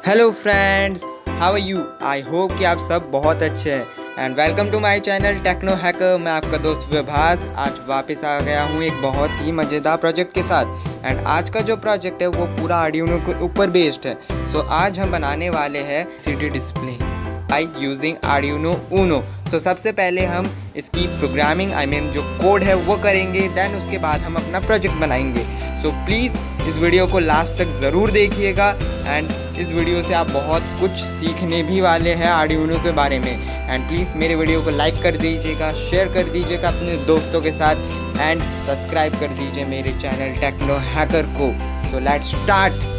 Hello friends, how are you? I hope कि आप सब बहुत अच्छे हैं and welcome to my channel techno hacker. मैं आपका दोस्त विभास आज वापस आ गया हूँ एक बहुत ही मज़ेदार प्रोजेक्ट के साथ। एंड आज का जो प्रोजेक्ट है वो पूरा आर्डिनो के ऊपर बेस्ड है। सो आज हम बनाने वाले हैं LCD display by using Arduino Uno. So सबसे पहले हम इसकी प्रोग्रामिंग जो कोड है वो करेंगे, देन उसके बाद हम अपना प्रोजेक्ट बनाएंगे। सो प्लीज़ इस वीडियो को लास्ट तक ज़रूर देखिएगा एंड इस वीडियो से आप बहुत कुछ सीखने भी वाले हैं आर्डिनो के बारे में। एंड प्लीज़ मेरे वीडियो को लाइक कर दीजिएगा, शेयर कर दीजिएगा अपने दोस्तों के साथ एंड सब्सक्राइब कर दीजिए मेरे चैनल टेक्नो हैकर को। So let's start.